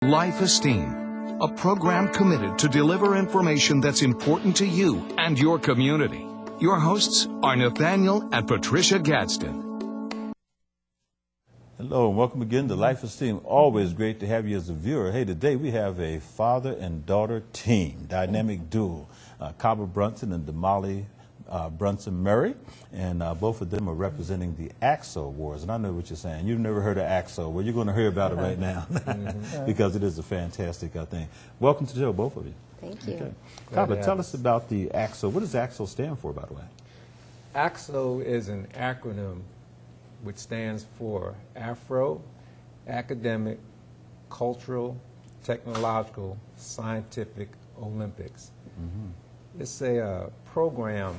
Life Esteem, a program committed to deliver information that's important to you and your community. Your hosts are Nathaniel and Patricia Gadsden. Hello and welcome again to Life Esteem. Always great to have you as a viewer. Hey, today we have a father and daughter team, dynamic duo, Kaaba Brunson and Damali Brunson-Murray, and both of them are representing the AXO Awards. And I know what you're saying. You've never heard of AXO. Well, you're going to hear about it right now because it is a fantastic thing. Welcome to the show, both of you. Thank you. Okay. Kaaba, tell us about the AXO. What does AXO stand for, by the way? AXO is an acronym which stands for Afro, Academic, Cultural, Technological, Scientific Olympics. It's a program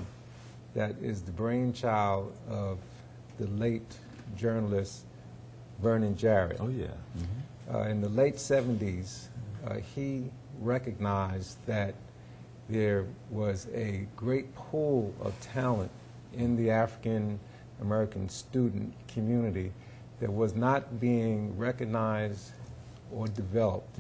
that is the brainchild of the late journalist Vernon Jarrett. Oh, yeah. In the late 70s, he recognized that there was a great pool of talent in the African American student community that was not being recognized or developed.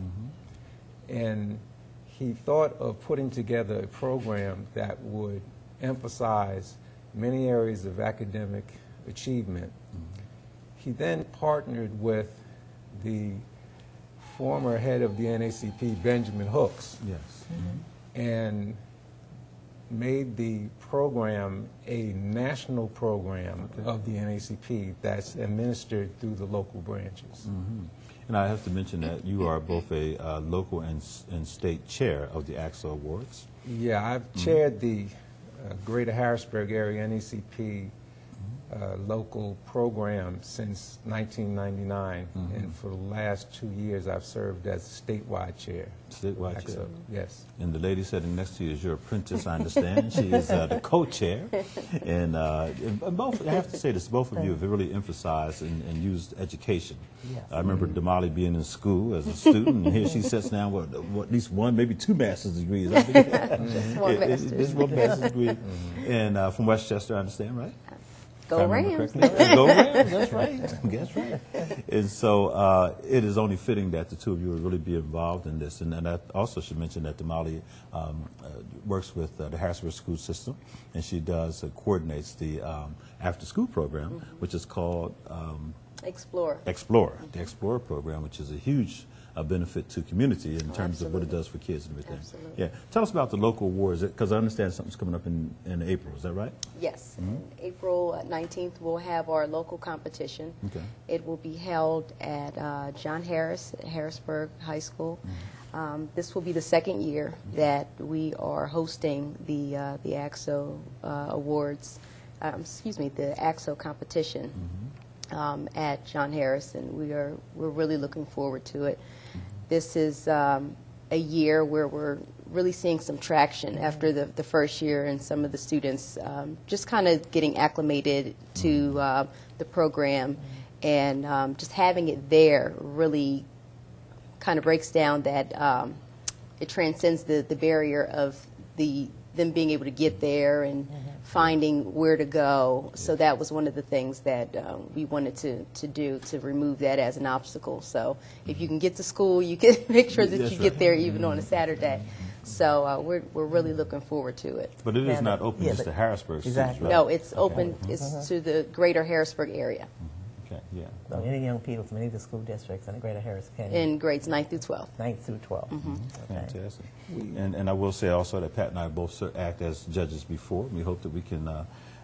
And he thought of putting together a program that would emphasize many areas of academic achievement. He then partnered with the former head of the NAACP, Benjamin Hooks, and made the program a national program of the NAACP that's administered through the local branches. And I have to mention that you are both a local and state chair of the AXO Awards. Yeah, I've chaired the Greater Harrisburg Area NAACP local program since 1999, and for the last 2 years I've served as statewide chair. Statewide chair? Yes. And the lady sitting next to you is your apprentice, I understand. She is the co-chair. And both, I have to say this, both of you have really emphasized and used education. Yes. I remember Damali being in school as a student, and here she sits down with at least one, maybe two master's degrees. I think. Just one master's degree. And from Westchester, I understand, right? Go Rams. Go Rams, that's right. That's right. And so it is only fitting that the two of you would really be involved in this. And I also should mention that Damali works with the Harrisburg school system, and she coordinates the after-school program, which is called Explore. The Explore program, which is a huge benefit to community in terms of what it does for kids and everything. Absolutely. Yeah. Tell us about the local awards, because I understand something's coming up in April. Is that right? Yes. April 19th, we'll have our local competition. Okay. It will be held at John Harris, Harrisburg High School. This will be the second year that we are hosting the AXO Awards, the AXO competition at John Harris, and we're really looking forward to it. This is a year where we're really seeing some traction after the first year, and some of the students just kind of getting acclimated to the program, and just having it there really kind of breaks down that it transcends the barrier of them being able to get there and finding where to go. So that was one of the things that we wanted to do, to remove that as an obstacle. So if you can get to school, you can make sure that you get there even on a Saturday. So we're really looking forward to it. But it is not open just to Harrisburg students, right? No, it's open. It's to the greater Harrisburg area. Okay, yeah. So any young people from any of the school districts in the Greater Harris County? In grades 9 through 12. 9 through 12. Fantastic. And I will say also that Pat and I both act as judges before. We hope that we can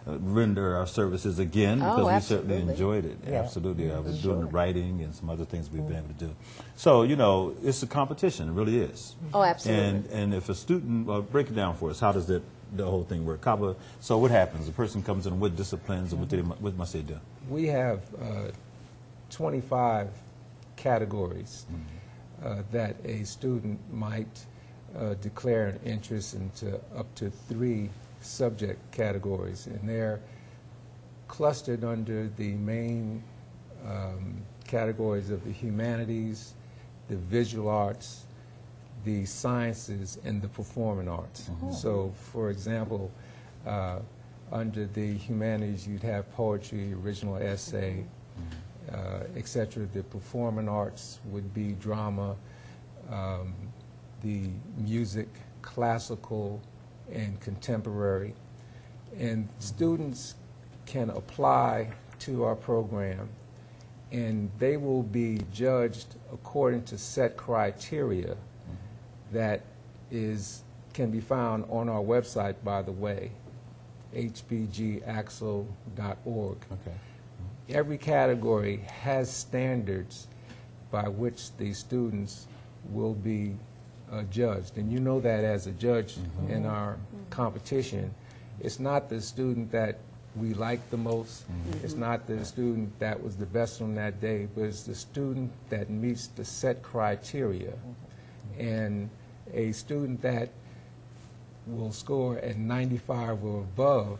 render our services again, because we certainly enjoyed it. Yeah. Absolutely. I was doing the writing and some other things we've been able to do. So, you know, it's a competition. It really is. Oh, absolutely. And if a student, break it down for us, how does the whole thing work? Kaaba, so what happens? A person comes in with disciplines, and what must they do? We have 25 categories that a student might declare an interest into, up to 3 subject categories, and they're clustered under the main categories of the humanities, the visual arts, the sciences, and the performing arts. So, for example, under the humanities, you'd have poetry, original essay, etc. The performing arts would be drama, the music, classical and contemporary. And students can apply to our program, and they will be judged according to set criteria that can be found on our website, by the way, hbgaxo.org. Okay. Every category has standards by which the students will be judged. And you know that as a judge in our competition, it's not the student that we like the most, it's not the student that was the best on that day, but it's the student that meets the set criteria. And a student that will score at 95 or above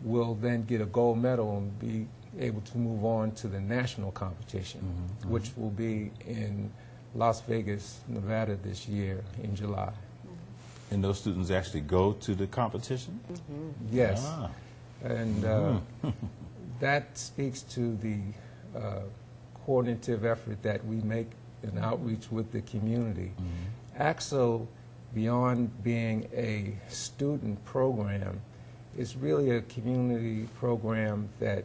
will then get a gold medal and be able to move on to the national competition, which will be in Las Vegas, Nevada this year in July. And those students actually go to the competition? Yes. Ah. And that speaks to the coordinative effort that we make in outreach with the community. AXO, beyond being a student program, is really a community program that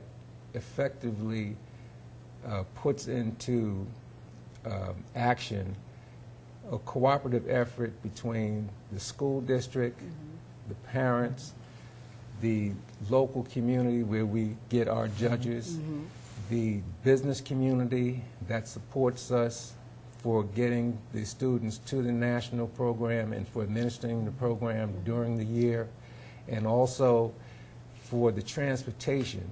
effectively puts into action a cooperative effort between the school district, the parents, the local community where we get our judges, the business community that supports us for getting the students to the national program and for administering the program during the year, and also for the transportation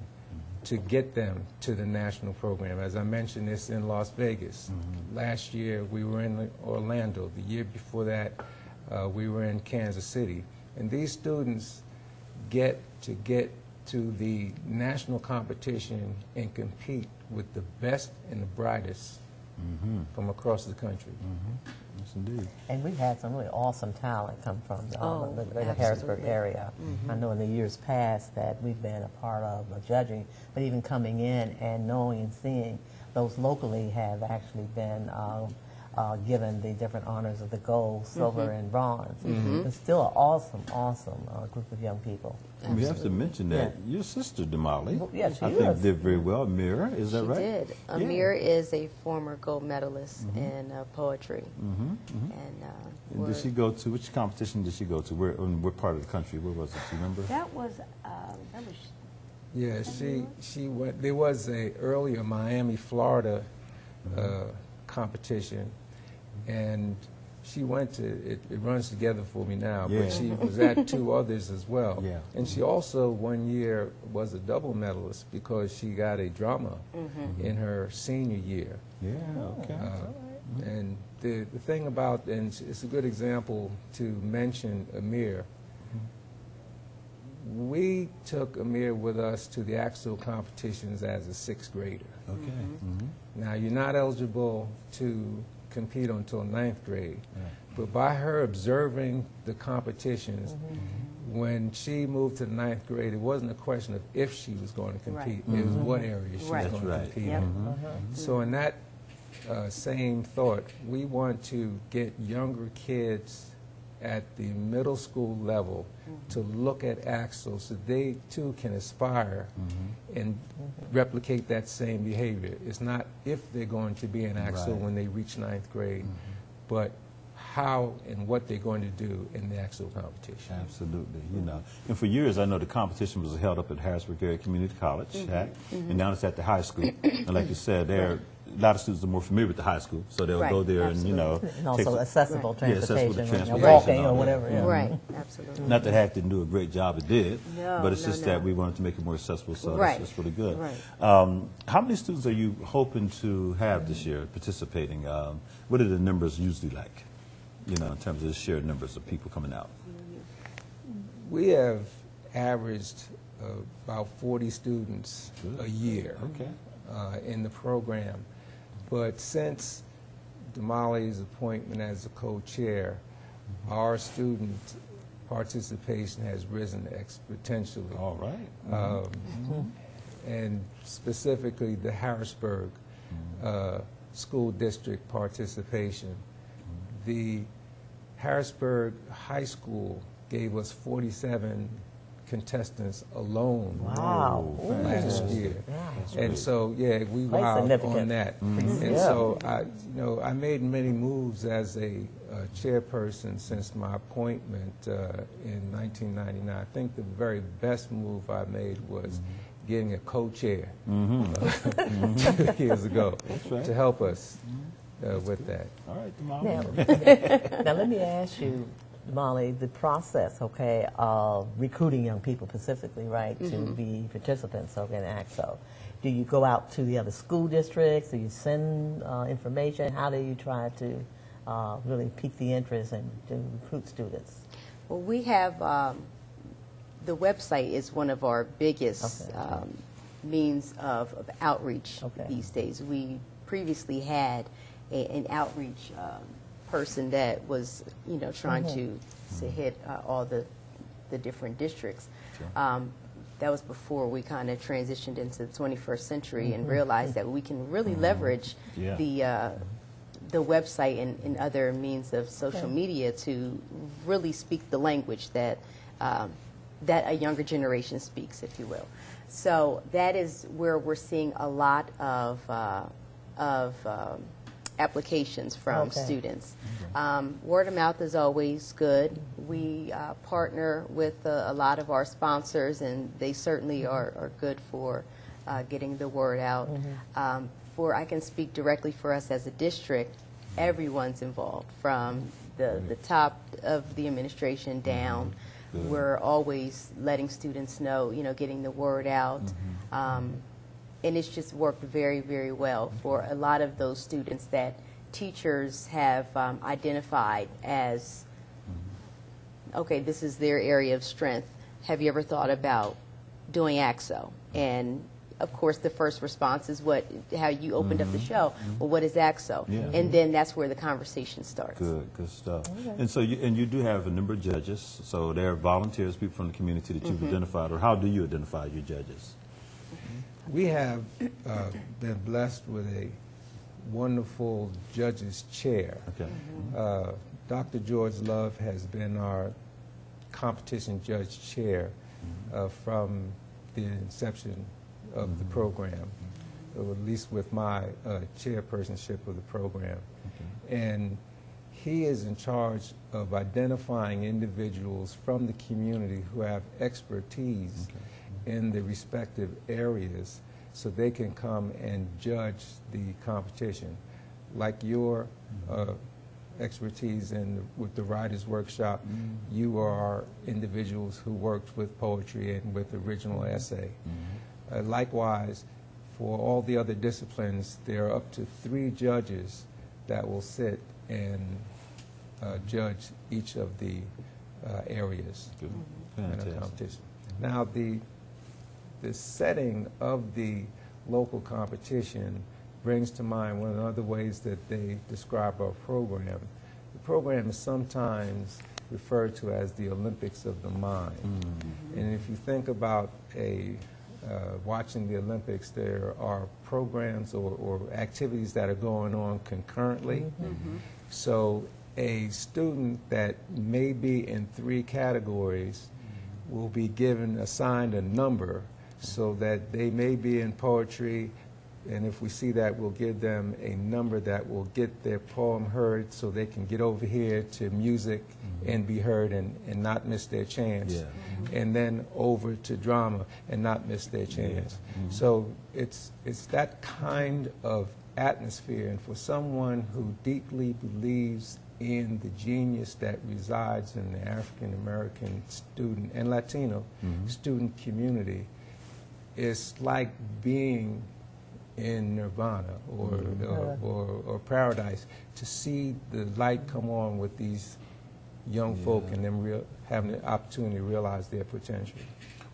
to get them to the national program. As I mentioned, this in Las Vegas. Last year we were in Orlando. The year before that we were in Kansas City. And these students get to the national competition and compete with the best and the brightest from across the country. Yes, indeed. And we've had some really awesome talent come from the greater Harrisburg area. I know in the years past that we've been a part of judging, but even coming in and knowing and seeing those locally have actually been given the different honors of the gold, silver, and bronze. It's still an awesome, awesome group of young people. And we have to mention that your sister, Damali, Well, yeah, she I think is. did very well. Amira, is that She right? did. Amir is a former gold medalist in poetry. And And did she go to, which competition did she go to? Where, in what part of the country? Where was it? Do you remember? That was Yeah, she went. There was a earlier Miami, Florida competition, and she went to it. It runs together for me now, Yeah. but she was at two others as well. Yeah. And she also one year was a double medalist because she got a drama in her senior year. Yeah, okay. And the thing about, and it's a good example to mention Amir. We took Amir with us to the AXO competitions as a sixth grader. Okay. Now, you're not eligible to compete until ninth grade, but by her observing the competitions, when she moved to ninth grade, it wasn't a question of if she was going to compete, it was what area she was going to compete in. So in that same thought, we want to get younger kids at the middle school level to look at AXO so they too can aspire and replicate that same behavior. It's not if they're going to be in AXO when they reach ninth grade, but how and what they're going to do in the AXO competition. Absolutely, you know. And for years, I know the competition was held up at Harrisburg Area Community College, and now it's at the high school. And like you said, there a lot of students are more familiar with the high school, so they'll go there and, you know. And also accessible accessible transportation, transportation walking and all or that. whatever. Right, absolutely. Not that HAC didn't do a great job, it did, No, but it's no, just no. that we wanted to make it more accessible, so Right. that's really good. Right. How many students are you hoping to have this year participating? What are the numbers usually like, you know, in terms of the shared numbers of people coming out? We have averaged about 40 students a year in the program. But since Damali's appointment as the co-chair, our student participation has risen exponentially. All right. And specifically the Harrisburg school district participation. the Harrisburg High School gave us 47 contestants alone last year. And so, yeah, we wowed on that. And so, I made many moves as a chairperson since my appointment in 1999. I think the very best move I made was getting a co-chair 2 years ago to help us with that. All right, Damali. Now, let me ask you, Damali, the process, okay, of recruiting young people specifically, right, to be participants, okay, in AXO. Do you go out to the other school districts? Do you send information? How do you try to really pique the interest and to recruit students? Well, we have, the website is one of our biggest means of outreach these days. We previously had an outreach person that was, trying to hit all the different districts. Sure. That was before we kind of transitioned into the 21st century and realized that we can really leverage the website and other means of social media to really speak the language that that a younger generation speaks, if you will. So that is where we're seeing a lot of applications from students. Word of mouth is always good. We partner with a lot of our sponsors, and they certainly are good for getting the word out. I can speak directly for us as a district. Everyone's involved, from the top of the administration down. We're always letting students know, getting the word out. And it's just worked very, very well for a lot of those students that teachers have identified as, okay, this is their area of strength. Have you ever thought about doing AXO? And of course, the first response is how you opened up the show. Well, what is AXO? And then that's where the conversation starts. Good stuff. And so, you do have a number of judges. So there are volunteers, people from the community that you've identified, or how do you identify your judges? We have been blessed with a wonderful judges chair. Dr. George Love has been our competition judge chair from the inception of the program, or at least with my chairpersonship of the program. And he is in charge of identifying individuals from the community who have expertise in the respective areas so they can come and judge the competition. Like your expertise with the Writers' Workshop, you are individuals who worked with poetry and with original essay. Likewise, for all the other disciplines, there are up to 3 judges that will sit and judge each of the areas in a competition. Now, the setting of the local competition brings to mind one of the other ways that they describe our program. The program is sometimes referred to as the Olympics of the mind. And if you think about watching the Olympics, there are programs or activities that are going on concurrently. So a student that may be in 3 categories will be assigned a number, so that they may be in poetry, and if we see that, we'll give them a number that will get their poem heard so they can get over here to music and be heard and not miss their chance. And then over to drama and not miss their chance. So it's that kind of atmosphere, and for someone who deeply believes in the genius that resides in the African American student and Latino student community, it's like being in nirvana or paradise, to see the light come on with these young folk and them having the opportunity to realize their potential.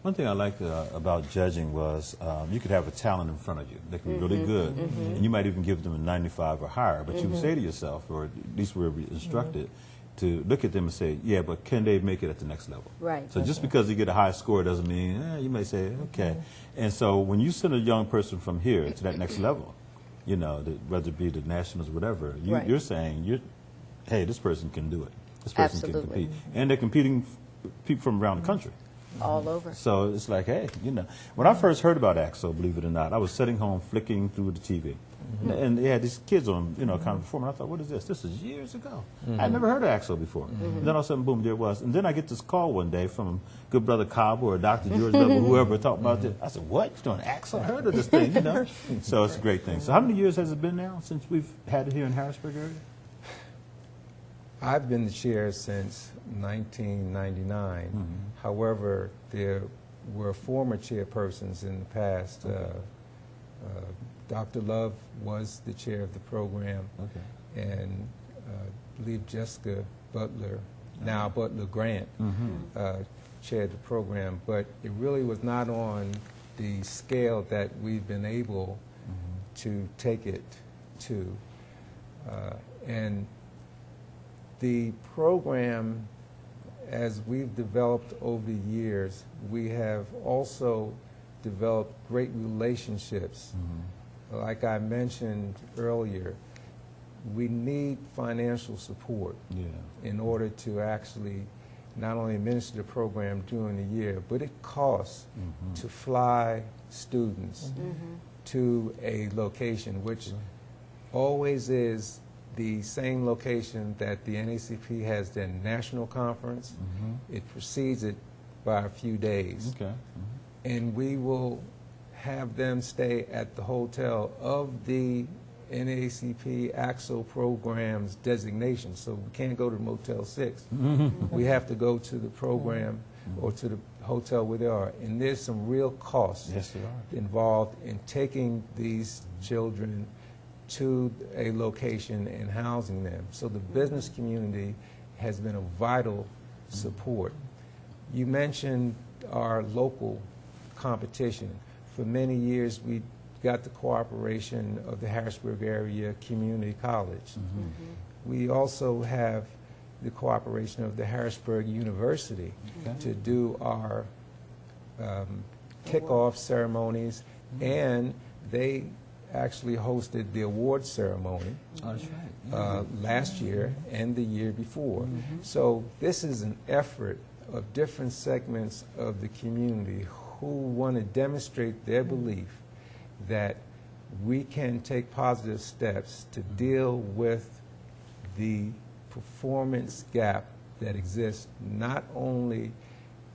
One thing I liked about judging was you could have a talent in front of you that could be really good, and you might even give them a 95 or higher, but you would say to yourself, or at least we're instructed, to look at them and say, yeah, but can they make it at the next level? So just because you get a high score doesn't mean, you may say, okay. And so when you send a young person from here to that next level, whether it be the nationals or whatever, you're saying hey, this person can do it. This person Absolutely. can compete. And they're competing people from around the country. All over. So it's like, hey, you know. When I first heard about AXO, believe it or not, I was sitting home flicking through the TV. And they had these kids on, you know, kind of performing. I thought, what is this? This is years ago. I'd never heard of AXO before. And then all of a sudden, boom, there it was. And then I get this call one day from good brother Kaaba or Dr. George or whoever talking about this. I said, what? You're doing AXO? I heard of this thing, you know. So it's a great thing. So how many years has it been now since we've had it here in Harrisburg area? I've been the chair since 1999. However, there were former chairpersons in the past. Dr. Love was the chair of the program, and I believe Jessica Butler, now Butler Grant, chaired the program. But it really was not on the scale that we've been able to take it to. And the program, as we've developed over the years, we have also developed great relationships. Like I mentioned earlier, we need financial support in order to actually not only administer the program during the year, but it costs to fly students to a location, which always is the same location that the NACP has their national conference. It precedes it by a few days. And we will have them stay at the hotel of the NACP AXO program's designation. So we can't go to Motel 6. We have to go to the program or to the hotel where they are. And there's some real costs involved in taking these children to a location and housing them. So the business community has been a vital support. You mentioned our local competition. For many years, we got the cooperation of the Harrisburg Area Community College. We also have the cooperation of the Harrisburg University to do our kickoff ceremonies, and they actually hosted the award ceremony last year and the year before. So this is an effort of different segments of the community who want to demonstrate their belief that we can take positive steps to deal with the performance gap that exists not only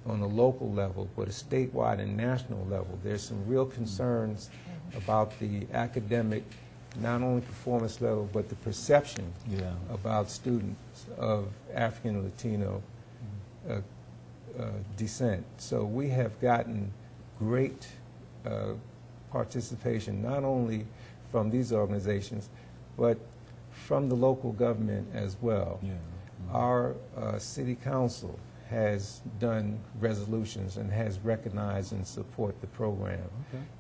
on a local level, but a statewide and national level. There's some real concerns about the academic, not only performance level, but the perception about students of African and Latino descent. So we have gotten great participation, not only from these organizations, but from the local government as well. Our city council has done resolutions and has recognized and support the program.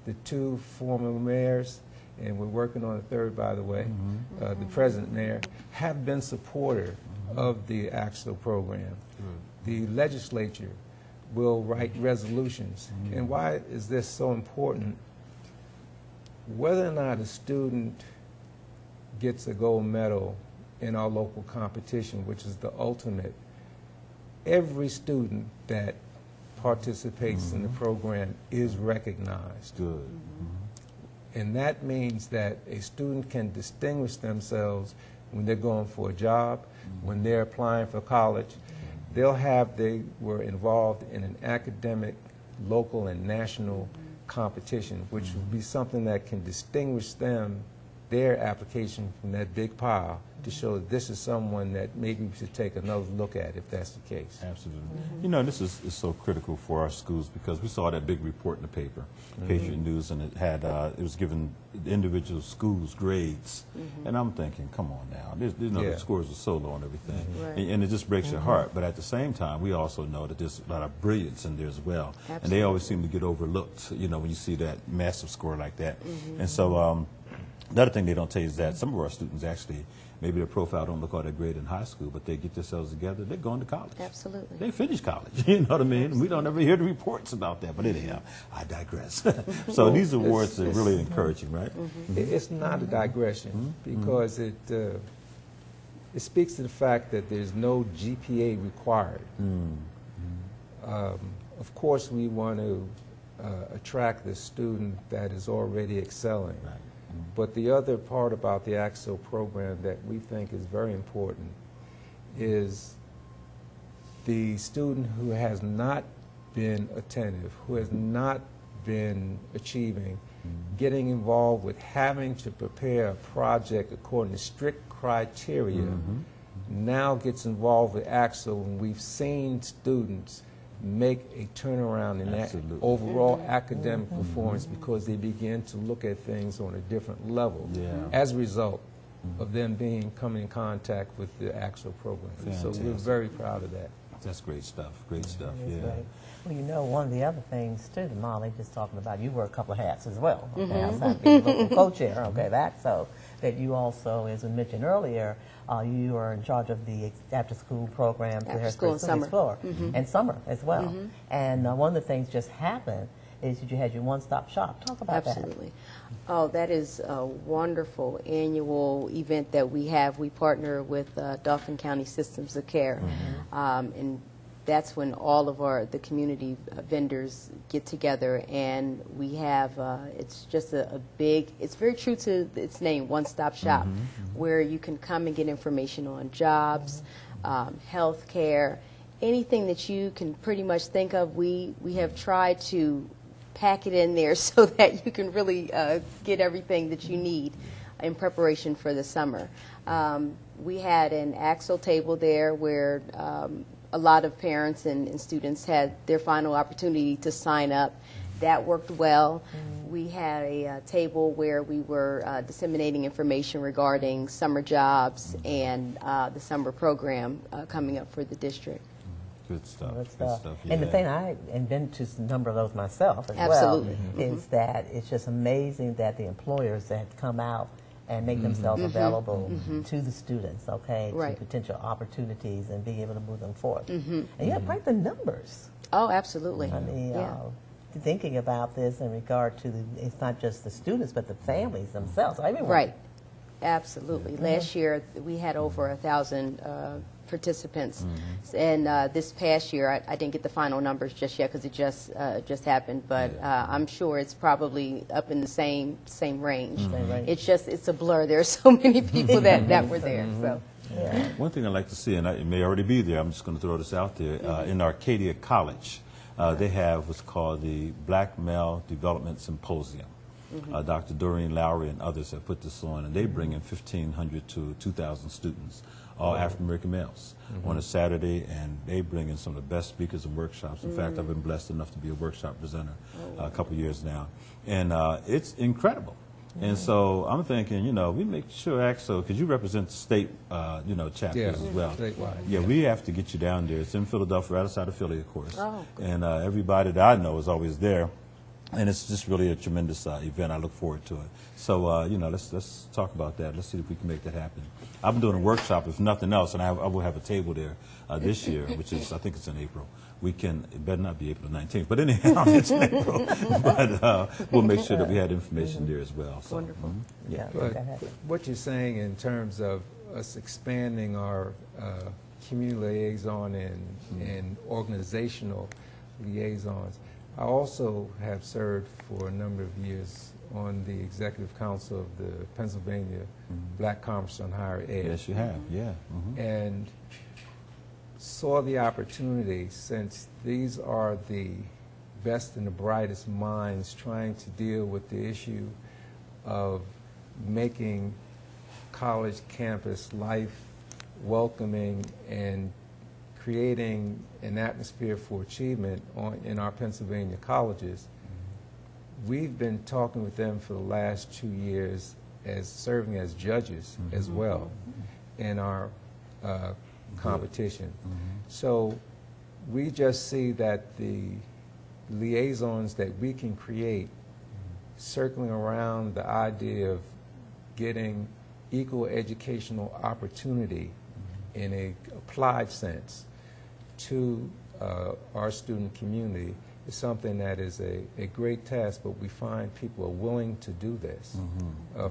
The two former mayors, and we're working on a third, by the way, the present mayor, have been supportive of the AXO program. The legislature will write resolutions. And why is this so important? Whether or not a student gets a gold medal in our local competition, which is the ultimate, every student that participates in the program is recognized. And that means that a student can distinguish themselves when they're going for a job, when they're applying for college. They were involved in an academic, local, and national competition, which would be something that can distinguish their application from that big pile to show that this is someone that maybe we should take another look at if that's the case. Absolutely. You know, this is so critical for our schools because we saw that big report in the paper, Patriot News, and it had it was giving individual schools grades, and I'm thinking, come on now, the scores are so low and everything, and it just breaks your heart. But at the same time, we also know that there's a lot of brilliance in there as well, and they always seem to get overlooked. You know, when you see that massive score like that, and so. The other thing they don't tell you is that some of our students actually, maybe their profile don't look all that great in high school, but they get themselves together, they're going to college. Absolutely. They finish college, you know what I mean? Absolutely. We don't ever hear the reports about that, but anyhow, I digress. So these awards are really encouraging, right? It's not a digression because it speaks to the fact that there's no GPA required. Of course, we want to attract the student that is already excelling. Right. But the other part about the AXO program that we think is very important is the student who has not been attentive, who has not been achieving, getting involved with having to prepare a project according to strict criteria, now gets involved with AXO, and we've seen students make a turnaround in that overall academic performance because they begin to look at things on a different level as a result of them coming in contact with the AXO program. Fantastic. So we're very proud of that. That's great stuff. Great stuff. That's Yeah. great. Well, you know, one of the other things too, Damali, just talking about, you wear a couple of hats as well. Okay, outside being a local co-chair. Okay, that so that you also, as we mentioned earlier, you are in charge of the after-school program to After school and summer. Explore, and summer as well. And one of the things just happened is that you had your one-stop shop. Talk about that. Absolutely. Oh, that is a wonderful annual event that we have. We partner with Dauphin County Systems of Care, and that's when all of the community vendors get together, and we have, it's just a big, it's very true to its name, one-stop shop, where you can come and get information on jobs, health care, anything that you can pretty much think of. We have tried to pack it in there so that you can really get everything that you need in preparation for the summer. We had an AXO table there where a lot of parents and students had their final opportunity to sign up. That worked well. We had a table where we were disseminating information regarding summer jobs and the summer program coming up for the district. Good stuff. Good Good stuff. stuff. And the yeah. thing I've been to a number of those myself as Absolutely. well, is that it's just amazing that the employers that come out and make themselves available to the students, okay, Right. to potential opportunities and being able to move them forward. And you have quite the numbers. Oh, absolutely. I mean, Yeah. thinking about this in regard to it's not just the students, but the families themselves. Everyone. Right. Absolutely. Last year we had over 1,000 participants, and this past year I didn't get the final numbers just yet because it just happened, but I'm sure it's probably up in the same range. It's a blur. There are so many people that were there. So. Yeah. One thing I'd like to see, and it may already be there, I'm just going to throw this out there, in Arcadia College, they have what's called the Black Male Development Symposium. Dr. Doreen Lowry and others have put this on, and they bring in 1,500 to 2,000 students, all African-American males, on a Saturday, and they bring in some of the best speakers and workshops. In fact, I've been blessed enough to be a workshop presenter a couple years now, and it's incredible. And so I'm thinking, we make sure AXO, because you represent the state, chapters as well. Statewide. Yeah, we have to get you down there. It's in Philadelphia, right outside of Philly, of course. Oh, good. And everybody that I know is always there. And it's just really a tremendous event. I look forward to it. So, let's talk about that. Let's see if we can make that happen. I've been doing a workshop, if nothing else, and I will have a table there this year, which is, I think it's in April. It better not be April 19th, but anyhow, it's in April. But we'll make sure that we had information there as well. So, Wonderful. Yeah. But what you're saying in terms of us expanding our community liaison and organizational liaisons, I also have served for a number of years on the Executive Council of the Pennsylvania Black Conference on Higher Ed. Yes, you have, yeah. And saw the opportunity, since these are the best and the brightest minds trying to deal with the issue of making college campus life welcoming and creating an atmosphere for achievement in our Pennsylvania colleges. We've been talking with them for the last 2 years as serving as judges as well in our competition. So we just see that the liaisons that we can create circling around the idea of getting equal educational opportunity in an applied sense to our student community is something that is a great task, but we find people are willing to do this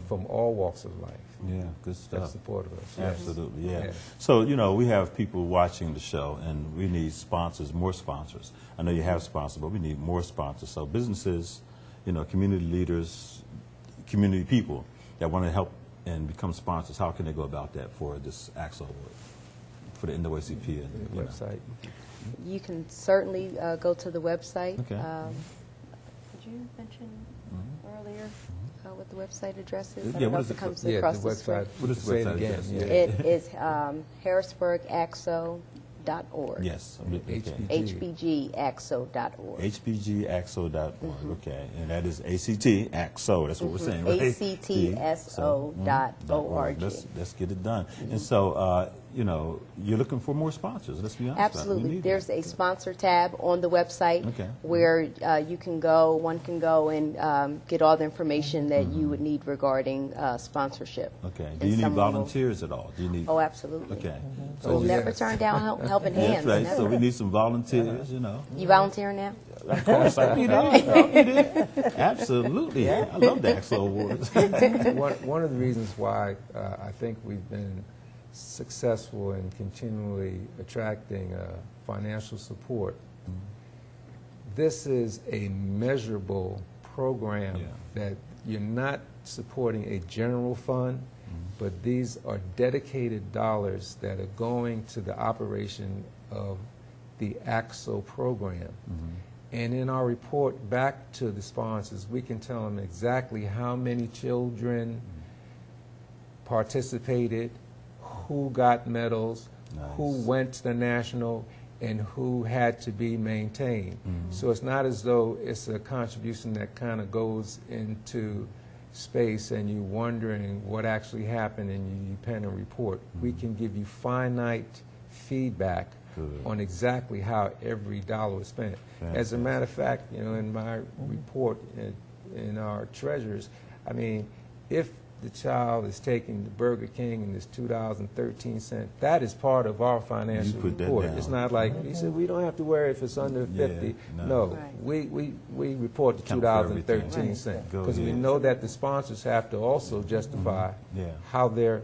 from all walks of life. Yeah, good stuff. That support of us. Yes. Absolutely, yeah. Yes. So, you know, we have people watching the show, and we need sponsors, more sponsors. I know you have sponsors, but we need more sponsors. So businesses, you know, community leaders, community people that want to help and become sponsors, how can they go about that for this AXO award, for the NAACP? And, The website. You can certainly go to the website. Okay. Did you mention earlier what the website address is? Yeah, what is it? Comes Yeah, across the the screen. website. What is the Say it website again. address? Yeah. It is harrisburgaxo.org. Yes. hbgaxo.org. hbgaxo.org, okay. And that is ACT, AXO, that's what we're saying, right? ACTSO.org. Let's get it done. And so, you know, you're looking for more sponsors, let's be honest. Absolutely. There's a sponsor tab on the website Okay. where one can go and get all the information that you would need regarding sponsorship. Okay. Do And you need someone will- volunteers at all? Do you need? Oh, absolutely. Okay. We'll Oh, never yes. turn down helping hands. That's right. never. So we need some volunteers, you know. You volunteering now? Of course, I need it. Absolutely. I love the AXO Awards. One of the reasons why I think we've been successful in continually attracting financial support, this is a measurable program that you're not supporting a general fund, but these are dedicated dollars that are going to the operation of the AXO program. And in our report back to the sponsors, we can tell them exactly how many children participated, who got medals, who went to the national, and who had to be maintained. So it's not as though it's a contribution that kind of goes into space and you're wondering what actually happened and you pen a report. We can give you finite feedback on exactly how every dollar was spent. As a matter of fact, you know, in my report in our treasures, I mean, if the child is taking the Burger King and it's $2.13, that is part of our financial report. It's not like, he said, we don't have to worry if it's under 50. No, we report the $2.13 because we know that the sponsors have to also justify how their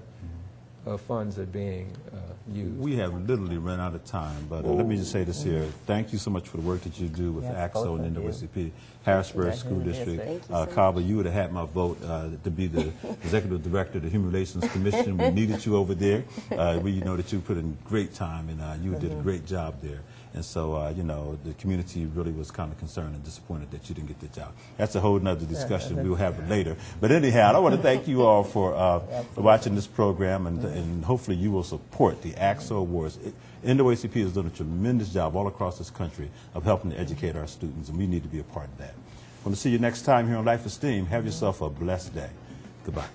funds are being used. We have literally run out of time, but let me just say this here. Thank you so much for the work that you do with AXO and NAACP, Harrisburg School District. Kaaba, you would have had my vote to be the Executive Director of the Human Relations Commission. We needed you over there. We know that you put in great time, and you did a great job there. And so, you know, the community really was kind of concerned and disappointed that you didn't get the job. That's a whole nother discussion. We'll have it later. But anyhow, I want to thank you all for watching this program, and hopefully you will support the AXO Awards. NAACP has done a tremendous job all across this country of helping to educate our students, and we need to be a part of that. I want to see you next time here on Life Esteem. Have yourself a blessed day. Goodbye.